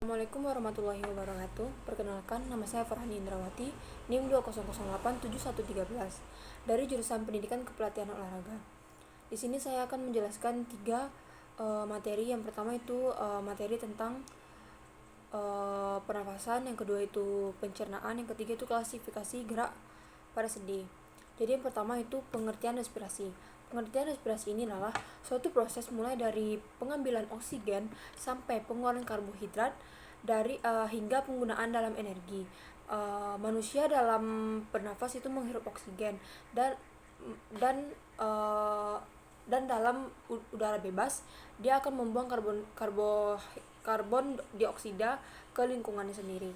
Assalamualaikum warahmatullahi wabarakatuh. Perkenalkan, nama saya Farhani Indrawati, NIM 200087113 dari jurusan Pendidikan Kepelatihan Olahraga. Di sini saya akan menjelaskan tiga materi. Yang pertama itu materi tentang pernafasan, yang kedua itu pencernaan, yang ketiga itu klasifikasi gerak pada sendi. Jadi yang pertama itu pengertian respirasi. Pengertian respirasi ini adalah suatu proses mulai dari pengambilan oksigen sampai pengeluaran karbohidrat dari hingga penggunaan dalam energi. Manusia dalam bernafas itu menghirup oksigen dan dan uh, dan dalam udara bebas dia akan membuang karbon dioksida ke lingkungannya sendiri.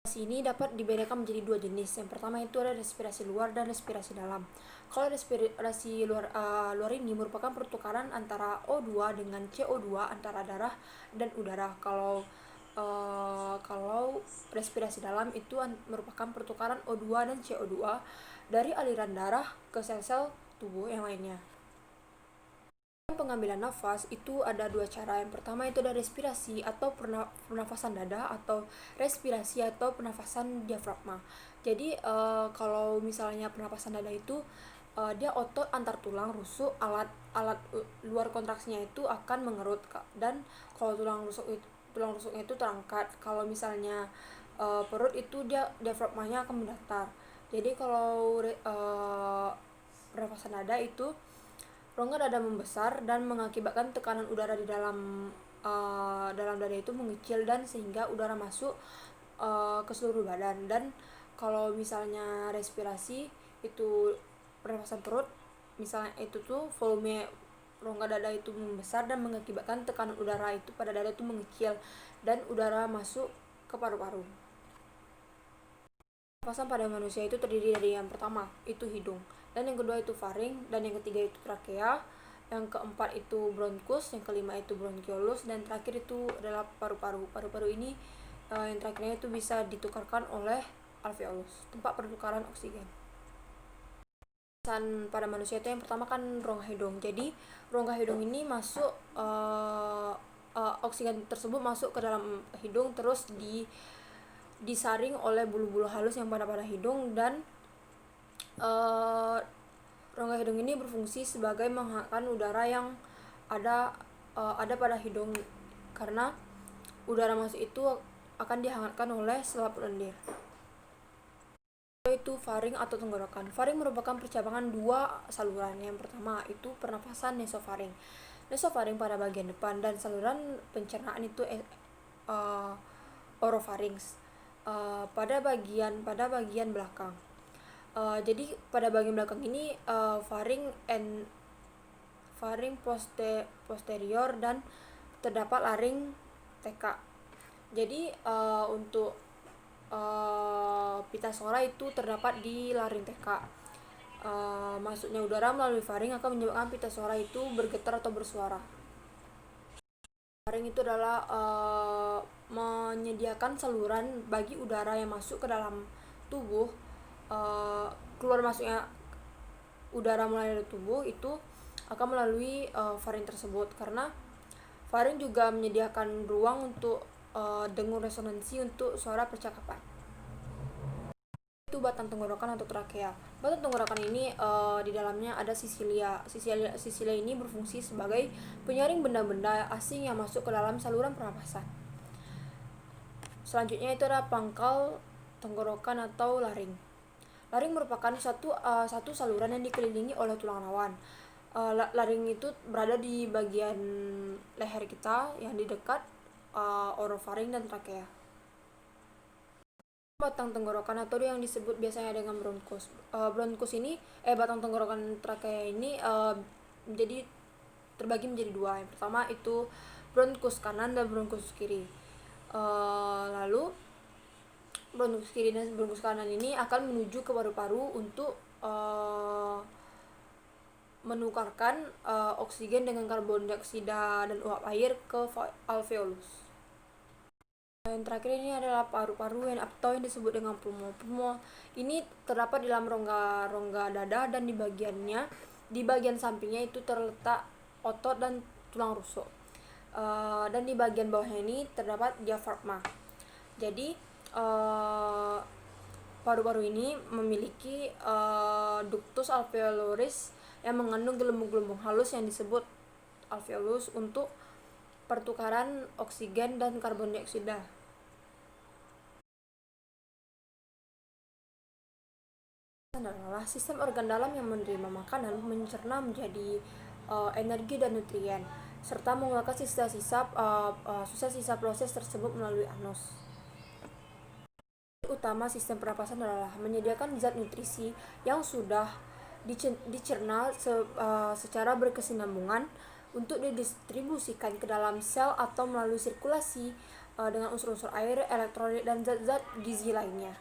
Respirasi ini dapat dibedakan menjadi dua jenis. Yang pertama itu ada respirasi luar dan respirasi dalam. Kalau respirasi luar ini merupakan pertukaran antara O2 dengan CO2 antara darah dan udara. Kalau respirasi dalam itu merupakan pertukaran O2 dan CO2 dari aliran darah ke sel-sel tubuh yang lainnya. Pengambilan nafas itu ada dua cara. Yang pertama itu ada respirasi atau pernafasan dada, atau respirasi atau pernafasan diafragma. Jadi kalau misalnya pernafasan dada itu dia otot antar tulang rusuk, alat luar kontraksinya itu akan mengerut, dan kalau tulang rusuknya itu terangkat. Kalau misalnya perut itu dia diafragmanya akan mendatar. Jadi kalau pernafasan dada itu rongga dada membesar dan mengakibatkan tekanan udara di dalam dada itu mengecil, dan sehingga udara masuk ke seluruh badan. Dan kalau misalnya respirasi itu pernafasan perut, misalnya itu tuh volume rongga dada itu membesar dan mengakibatkan tekanan udara itu pada dada itu mengecil dan udara masuk ke paru-paru. Pernafasan pada manusia itu terdiri dari yang pertama itu hidung, dan yang kedua itu faring, dan yang ketiga itu trakea, yang keempat itu bronkus, yang kelima itu bronkiolus, dan terakhir itu adalah paru-paru. Paru-paru ini yang terakhirnya itu bisa ditukarkan oleh alveolus, tempat pertukaran oksigen. Pernafasan pada manusia itu yang pertama kan rongga hidung. Jadi rongga hidung ini masuk oksigen tersebut masuk ke dalam hidung, terus disaring oleh bulu-bulu halus yang pada hidung, dan rongga hidung ini berfungsi sebagai menghangatkan udara yang ada pada hidung, karena udara masuk itu akan dihangatkan oleh selaput lendir. Itu faring atau tenggorokan. Faring merupakan percabangan dua saluran. Yang pertama itu pernafasan nasofaring. Nasofaring pada bagian depan, dan saluran pencernaan itu orofarinx pada bagian belakang. Jadi pada bagian belakang ini faring posterior, dan terdapat laring TK. Jadi untuk pita suara itu terdapat di laring TK. Masuknya udara melalui faring akan menyebabkan pita suara itu bergetar atau bersuara. Faring itu adalah menyediakan saluran bagi udara yang masuk ke dalam tubuh. Keluar masuknya udara melalui tubuh itu akan melalui faring tersebut, karena faring juga menyediakan ruang untuk dengung resonansi untuk suara percakapan. Itu batang tenggorokan atau trakea. Batang tenggorokan ini di dalamnya ada sisilia. Sisilia ini berfungsi sebagai penyaring benda-benda asing yang masuk ke dalam saluran pernapasan. Selanjutnya itu ada pangkal tenggorokan atau laring. Laring merupakan satu saluran yang dikelilingi oleh tulang rawan. Laring itu berada di bagian leher kita yang di dekat orofaring dan trakea. Batang tenggorokan atau yang disebut biasanya dengan bronkus. Batang tenggorokan trakea ini menjadi terbagi menjadi dua. Yang pertama itu bronkus kanan dan bronkus kiri. Lalu bronkus kiri dan bronkus kanan ini akan menuju ke paru-paru untuk menukarkan oksigen dengan karbon dioksida dan uap air ke alveolus. Yang terakhir ini adalah paru-paru atau yang disebut dengan pulmo. Pulmo ini terdapat di dalam rongga dada, dan di bagian sampingnya itu terletak otot dan tulang rusuk. dan di bagian bawahnya ini terdapat diafragma. Jadi paru-paru ini memiliki ductus alveoloris yang mengandung gelembung-gelembung halus yang disebut alveolus untuk pertukaran oksigen dan karbon dioksida. Adalah sistem organ dalam yang menerima makanan, mencerna menjadi energi dan nutrien, serta mengeluarkan sisa-sisa proses tersebut melalui anus. Utama sistem pernapasan adalah menyediakan zat nutrisi yang sudah dicerna secara berkesinambungan untuk didistribusikan ke dalam sel atau melalui sirkulasi dengan unsur-unsur air, elektrolit, dan zat-zat gizi lainnya.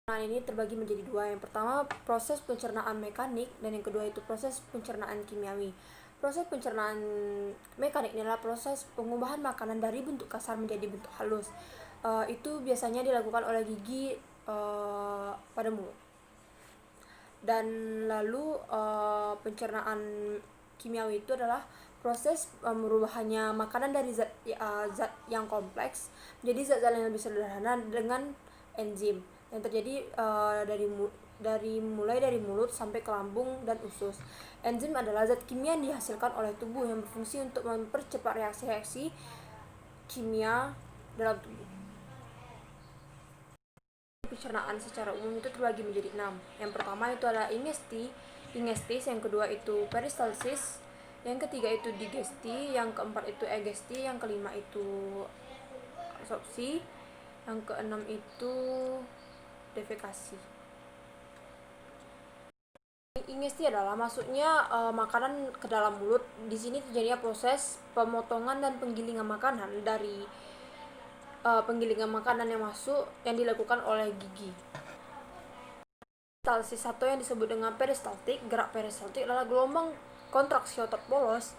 Nah, ini terbagi menjadi dua. Yang pertama proses pencernaan mekanik dan yang kedua itu proses pencernaan kimiawi. Proses pencernaan mekanik adalah proses pengubahan makanan dari bentuk kasar menjadi bentuk halus. Itu biasanya dilakukan oleh gigi pada mulut. Dan lalu pencernaan kimiawi itu adalah proses merubahannya makanan dari zat yang kompleks menjadi zat-zat yang lebih sederhana dengan enzim yang terjadi mulai dari mulut sampai ke lambung dan usus. Enzim adalah zat kimia yang dihasilkan oleh tubuh yang berfungsi untuk mempercepat reaksi-reaksi kimia dalam tubuh. Pencernaan secara umum itu terbagi menjadi 6. Yang pertama itu adalah ingestis, yang kedua itu peristalsis, yang ketiga itu digesti, yang keempat itu egesti, yang kelima itu absorpsi, yang keenam itu defekasi. Ingesti adalah masuknya makanan ke dalam mulut. Di sini terjadinya proses pemotongan dan penggilingan makanan dari penggilingan makanan yang masuk yang dilakukan oleh gigi. Peristalsis atau yang disebut dengan peristaltik, gerak peristaltik adalah gelombang kontraksi otot polos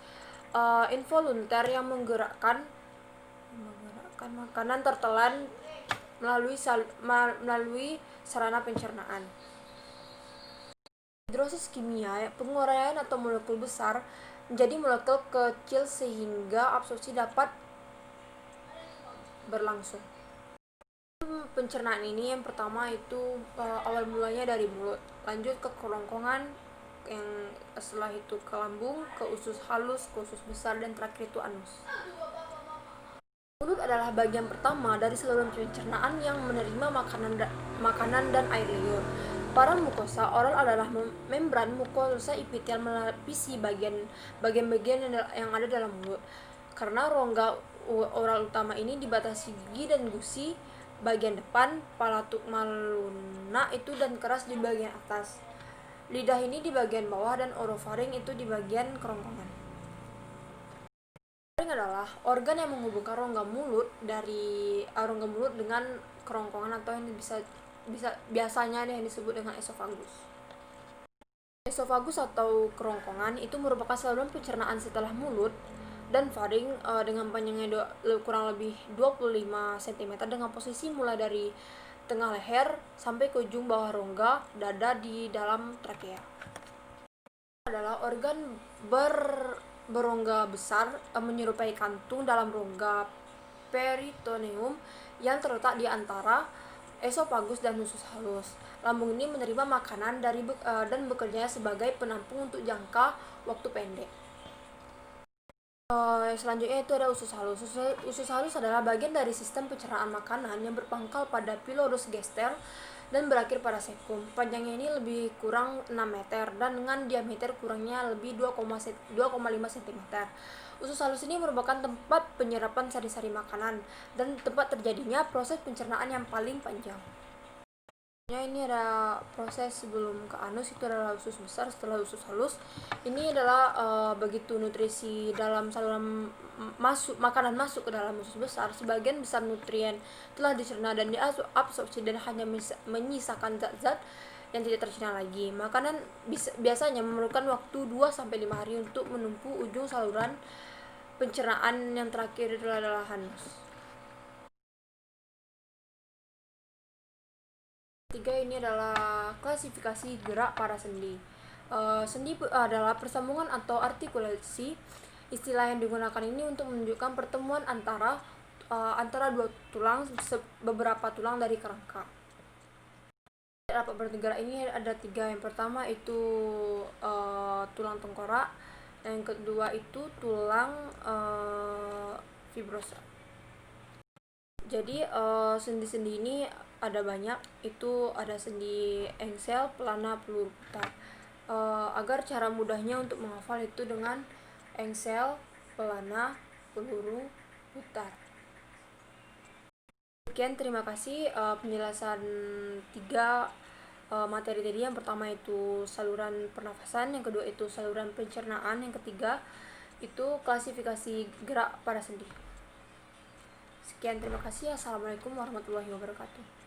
involunter yang menggerakkan makanan tertelan melalui sarana pencernaan. Hidrosis kimia, penguraian atau molekul besar menjadi molekul kecil sehingga absorpsi dapat berlangsung. Pencernaan ini yang pertama itu awal mulanya dari mulut, lanjut ke kerongkongan, yang setelah itu ke lambung, ke usus halus, ke usus besar, dan terakhir itu anus. Mulut adalah bagian pertama dari saluran pencernaan yang menerima makanan dan air liur. Pada mukosa oral adalah membran mukosa epithelial melapisi bagian-bagian yang ada dalam mulut. Karena rongga oral utama ini dibatasi gigi dan gusi bagian depan, palatuk maluna itu dan keras di bagian atas. Lidah ini di bagian bawah dan orofaring itu di bagian kerongkongan. Faring adalah organ yang menghubungkan rongga mulut dengan kerongkongan atau yang biasanya yang disebut dengan esofagus. Esofagus atau kerongkongan itu merupakan saluran pencernaan setelah mulut, dan faring dengan panjangnya kurang lebih 25 cm dengan posisi mulai dari tengah leher sampai ke ujung bawah rongga dada di dalam trakea. Adalah organ berongga besar menyerupai kantung dalam rongga peritoneum yang terletak di antara esofagus dan usus halus. Lambung ini menerima makanan dan bekerja sebagai penampung untuk jangka waktu pendek. Selanjutnya itu ada usus halus. Usus halus adalah bagian dari sistem pencernaan makanan yang berpangkal pada pylorus gaster dan berakhir pada sekum. Panjangnya ini lebih kurang 6 meter dan dengan diameter kurangnya lebih 2,5 cm. Usus halus ini merupakan tempat penyerapan sari-sari makanan dan tempat terjadinya proses pencernaan yang paling panjang. Ini ada proses sebelum ke anus, itu adalah usus besar. Setelah usus halus ini adalah begitu nutrisi dalam saluran makanan masuk ke dalam usus besar, sebagian besar nutrien telah dicerna dan diabsorpsi dan hanya menyisakan zat-zat yang tidak tercerna lagi. Makanan biasanya memerlukan waktu 2-5 hari untuk menempuh ujung saluran pencernaan yang terakhir adalah anus. Ketiga ini adalah klasifikasi gerak para sendi. Sendi adalah persambungan atau artikulasi Istilah yang digunakan ini untuk menunjukkan pertemuan antara dua tulang, beberapa tulang dari kerangka. Rapat bergerak ini ada 3. Yang pertama itu tulang tengkorak, yang kedua itu tulang fibrosa. Jadi sendi-sendi ini ada banyak, itu ada sendi engsel, pelana, peluru putar. Agar cara mudahnya untuk menghafal itu dengan engsel, pelana, peluru putar. Sekian, terima kasih penjelasan 3 materi tadi. Yang pertama itu saluran pernafasan, yang kedua itu saluran pencernaan, yang ketiga itu klasifikasi gerak pada sendi. Sekian, terima kasih. Assalamualaikum warahmatullahi wabarakatuh.